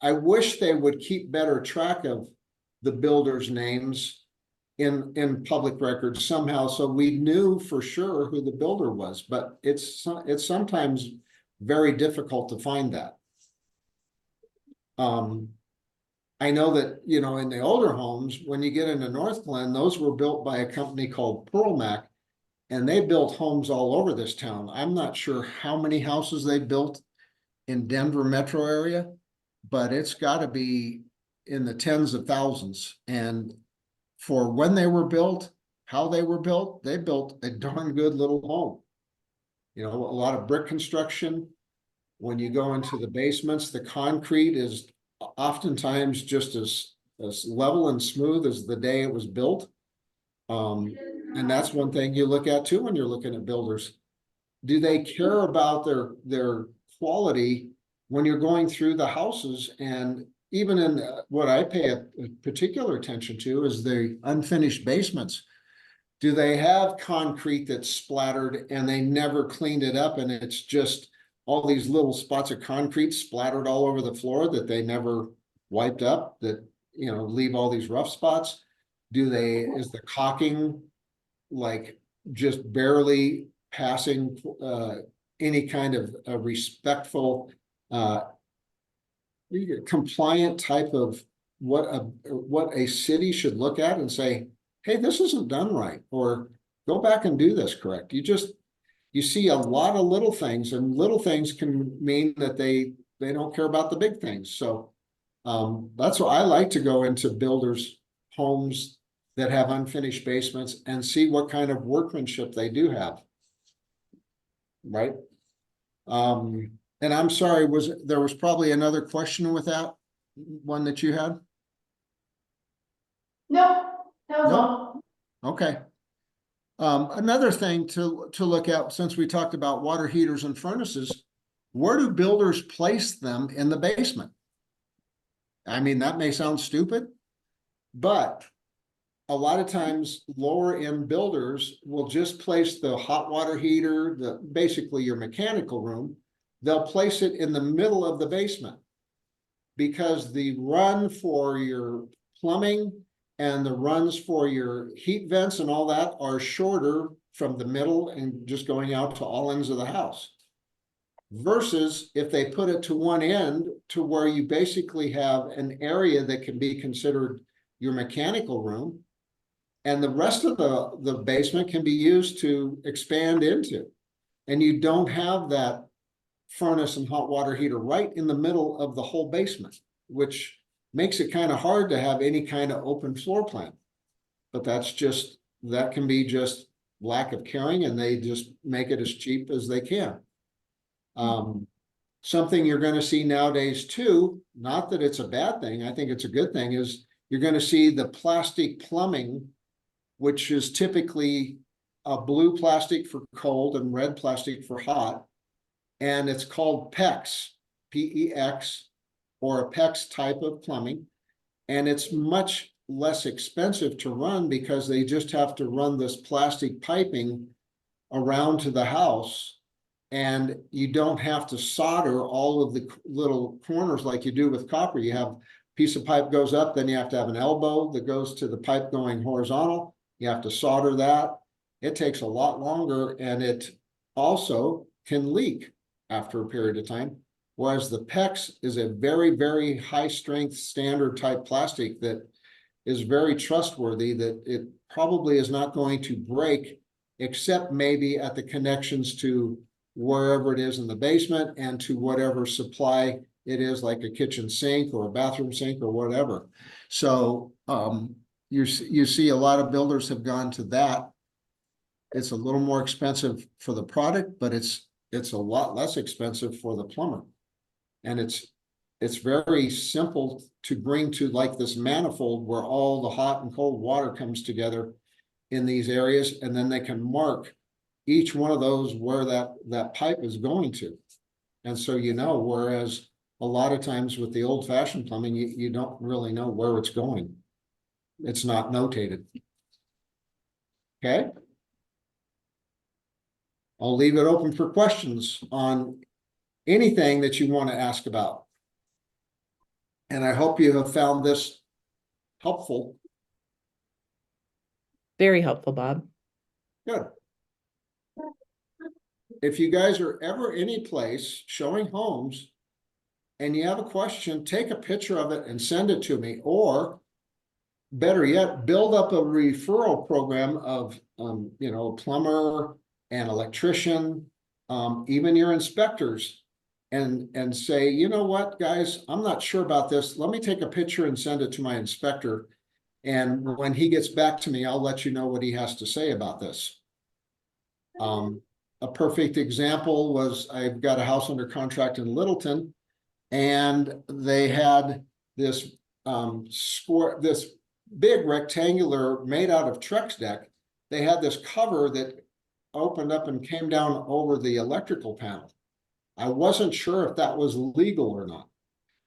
I wish they would keep better track of the builders' names in public records somehow, so we knew for sure who the builder was, but it's sometimes very difficult to find that. I know that, you know, in the older homes, when you get into North Glen, those were built by a company called Pearlmac, and they built homes all over this town. I'm not sure how many houses they built in Denver metro area, but it's got to be in the tens of thousands. And for when they were built, how they were built, they built a darn good little home. You know, a lot of brick construction. When you go into the basements, the concrete is oftentimes just as level and smooth as the day it was built. And that's one thing you look at too when you're looking at builders. Do they care about their quality when you're going through the houses? And even in what I pay a particular attention to is the unfinished basements. Do they have concrete that's splattered and they never cleaned it up, and it's just all these little spots of concrete splattered all over the floor that they never wiped up, that, you know, leave all these rough spots? Is the caulking like just barely passing any kind of a respectful, compliant type of what a city should look at and say, hey, this isn't done right, or go back and do this correct. You see a lot of little things, and little things can mean that they don't care about the big things. So that's why I like to go into builders' homes that have unfinished basements and see what kind of workmanship they do have. Right? And I'm sorry, there was probably another question with that one that you had? No, that was No? all. Okay. Another thing to look at, since we talked about water heaters and furnaces, where do builders place them in the basement? I mean, that may sound stupid, but a lot of times lower end builders will just place the hot water heater, basically your mechanical room. They'll place it in the middle of the basement because the run for your plumbing and the runs for your heat vents and all that are shorter from the middle and just going out to all ends of the house. Versus if they put it to one end to where you basically have an area that can be considered your mechanical room, and the rest of the basement can be used to expand into. And you don't have that furnace and hot water heater right in the middle of the whole basement, which makes it kind of hard to have any kind of open floor plan. But that can be just lack of caring, and they just make it as cheap as they can. Something you're going to see nowadays too, not that it's a bad thing, I think it's a good thing, is you're going to see the plastic plumbing, which is typically a blue plastic for cold and red plastic for hot. And it's called PEX, P-E-X, or a PEX type of plumbing. And it's much less expensive to run because they just have to run this plastic piping around to the house. And you don't have to solder all of the little corners like you do with copper. You have a piece of pipe goes up, then you have to have an elbow that goes to the pipe going horizontal. You have to solder that. It takes a lot longer, and it also can leak after a period of time. Whereas the PEX is a very, very high strength standard type plastic that is very trustworthy, that it probably is not going to break, except maybe at the connections to wherever it is in the basement and to whatever supply it is, like a kitchen sink or a bathroom sink or whatever. So you see a lot of builders have gone to that. It's a little more expensive for the product, but it's a lot less expensive for the plumber. And it's very simple to bring to like this manifold where all the hot and cold water comes together in these areas, and then they can mark each one of those where that pipe is going to. And so whereas a lot of times with the old-fashioned plumbing, you don't really know where it's going. It's not notated. Okay. I'll leave it open for questions on anything that you want to ask about. And I hope you have found this helpful. Very helpful, Bob. Good. If you guys are ever any place showing homes and you have a question, take a picture of it and send it to me, or better yet, build up a referral program of, a plumber, an electrician, even your inspectors, and say, you know what, guys, I'm not sure about this. Let me take a picture and send it to my inspector. And when he gets back to me, I'll let you know what he has to say about this. A perfect example was I've got a house under contract in Littleton, and they had this this big rectangular made out of Trex deck. They had this cover that opened up and came down over the electrical panel. I wasn't sure if that was legal or not.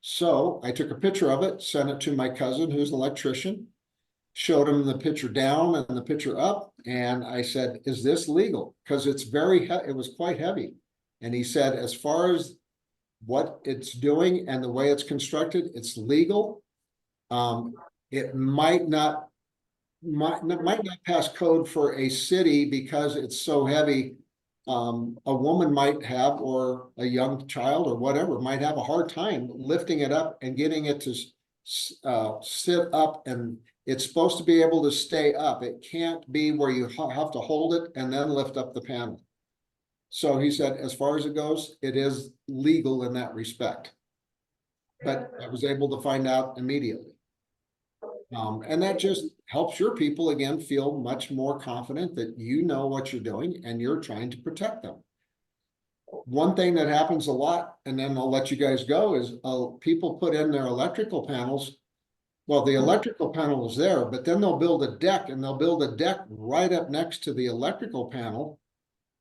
So I took a picture of it, sent it to my cousin, who's an electrician, showed him the picture down and the picture up. And I said, is this legal? Because it was quite heavy. And he said, as far as what it's doing and the way it's constructed, it's legal. It might not pass code for a city because it's so heavy a woman might have, or a young child or whatever, might have a hard time lifting it up and getting it to sit up, and it's supposed to be able to stay up. It can't be where you have to hold it and then lift up the panel. So he said, as far as it goes, it is legal in that respect. But I was able to find out immediately. And that just helps your people again feel much more confident that you know what you're doing and you're trying to protect them. One thing that happens a lot, and then I'll let you guys go, is people put in their electrical panels. Well, the electrical panel is there, but then they'll build a deck, and they'll build a deck right up next to the electrical panel,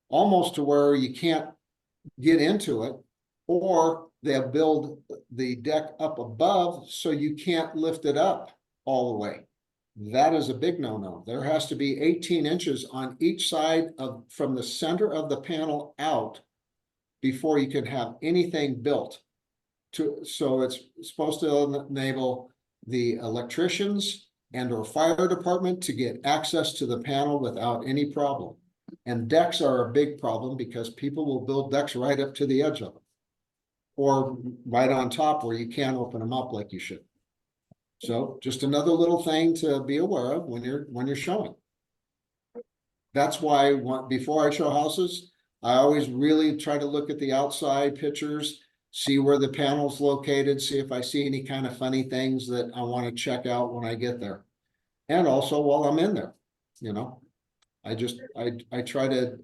almost to where you can't get into it, or they'll build the deck up above so you can't lift it up all the way. That is a big no-no. There has to be 18 inches on each side from the center of the panel out before you can have anything built. So it's supposed to enable the electricians and or fire department to get access to the panel without any problem. And decks are a big problem because people will build decks right up to the edge of it, or right on top where you can't open them up like you should. So just another little thing to be aware of when you're showing. That's why before I show houses, I always really try to look at the outside pictures, see where the panel's located, see if I see any kind of funny things that I want to check out when I get there. And also while I'm in there, you know, I try to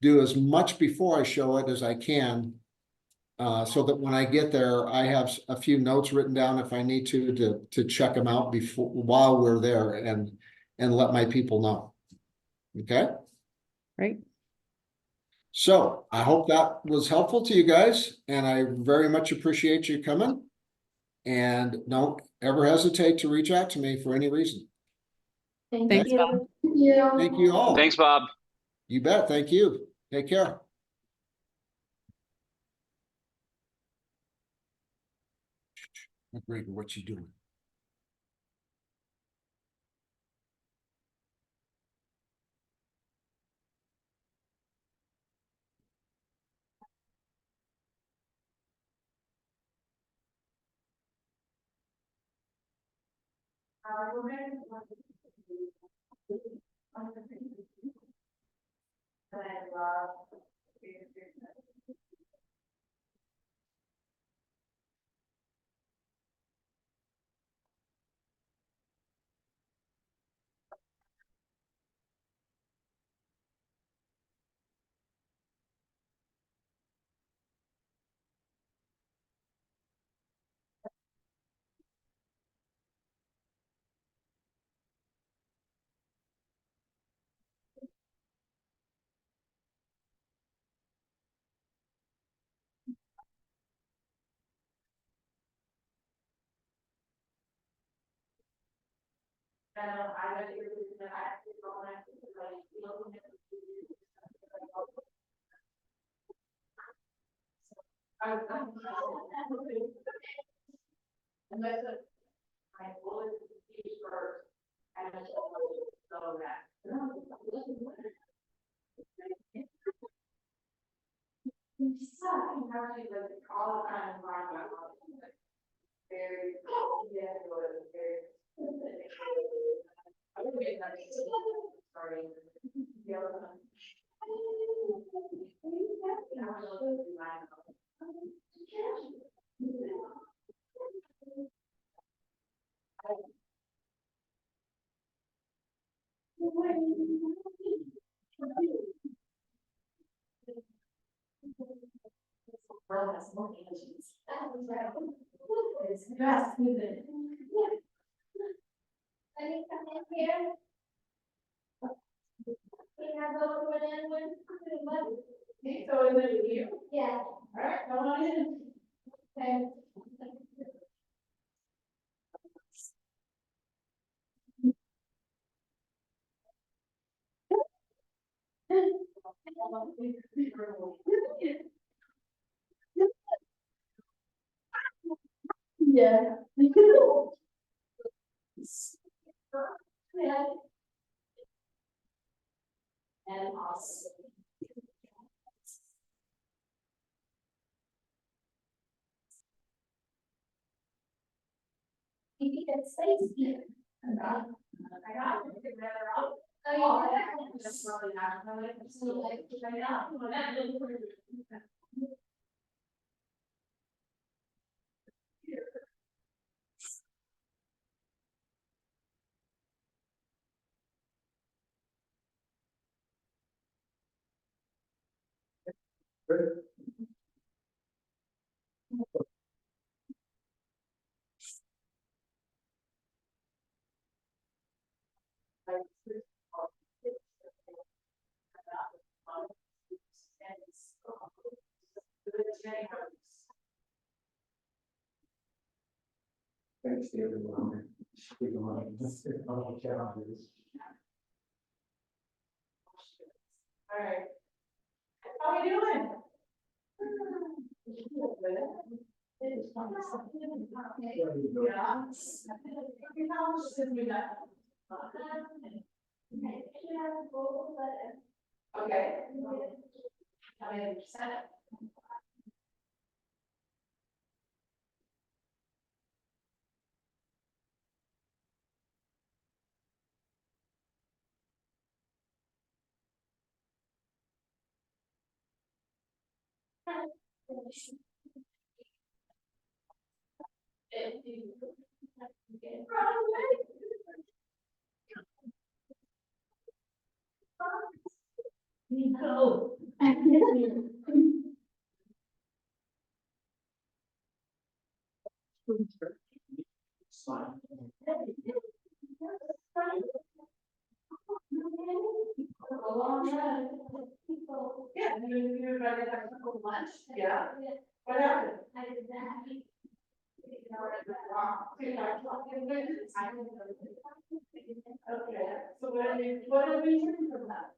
do as much before I show it as I can, so that when I get there, I have a few notes written down if I need to check them out while we're there, and let my people know. Okay. Right. So I hope that was helpful to you guys, and I very much appreciate you coming. And don't ever hesitate to reach out to me for any reason. Thanks, Bob. Thank you. Thank you all. Thanks, Bob. You bet. Thank you. Take care. McGregor, what you doing? So is it you? Yeah. All right, come on in. Okay. Yeah. And awesome. Thanks to everyone. Challenges. Alright. How we doing? Okay. I mean, No. Yeah, you're ready to have a lunch, yeah. What happened? Okay, so what are we hearing from that?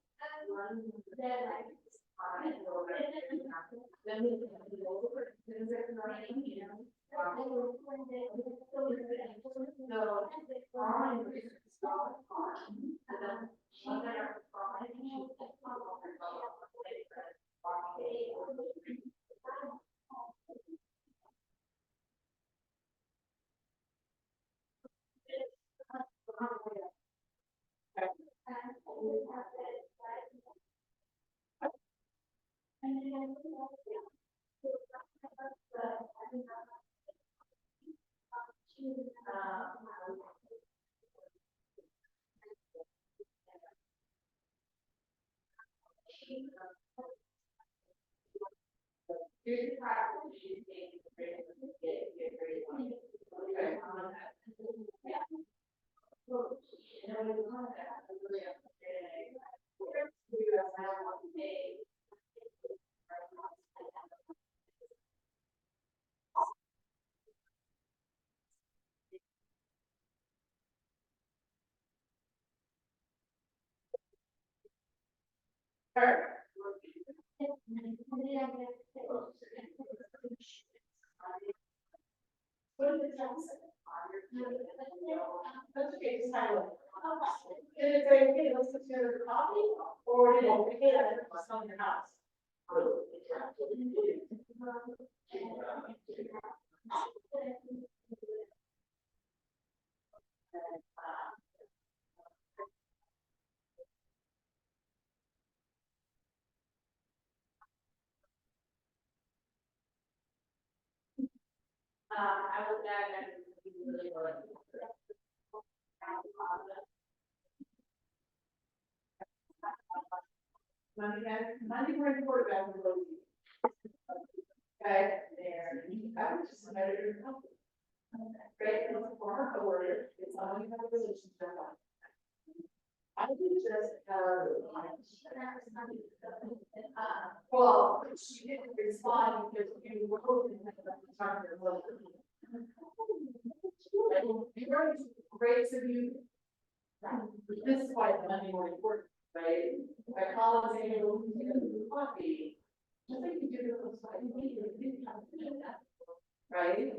That's okay, just highlight. Did it say, okay, let's get your coffee, or did it say, let's on your house? I was there and really Monday morning quarterback was really. Okay, there, I was just a better. Great, it's a former coworker, it's all you have a relationship on. I would just, well, she didn't respond because you were hoping that the time was. You were great of you. This is why the Monday morning work, right? I call and say, hey, we'll take a coffee. I think you do this, like, you didn't have to do that, right?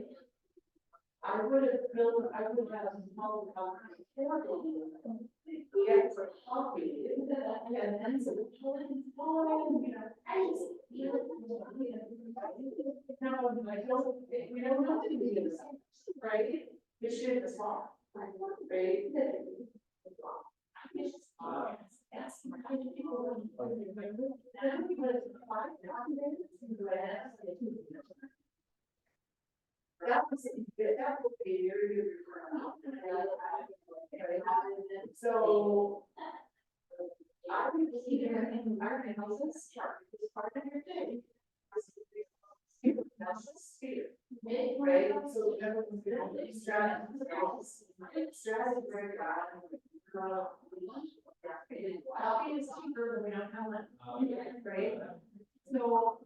I would have built, I would have small company. Yeah, for coffee, and then so the children, you know, I just, you know, we don't know what to do, right? Which is the small, right? So. I would just either in environmental chart, it's part of your day. That's just spirit, right? So everyone's gonna strategy. Strategy, very bad. Coffee is cheaper, but we don't have it, right? So.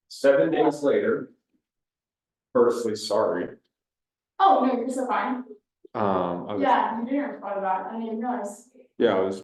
Seven days later. Firstly, sorry, Oh, no, you're so fine. I was, Yeah, you didn't respond to that, I didn't realize. yeah, I was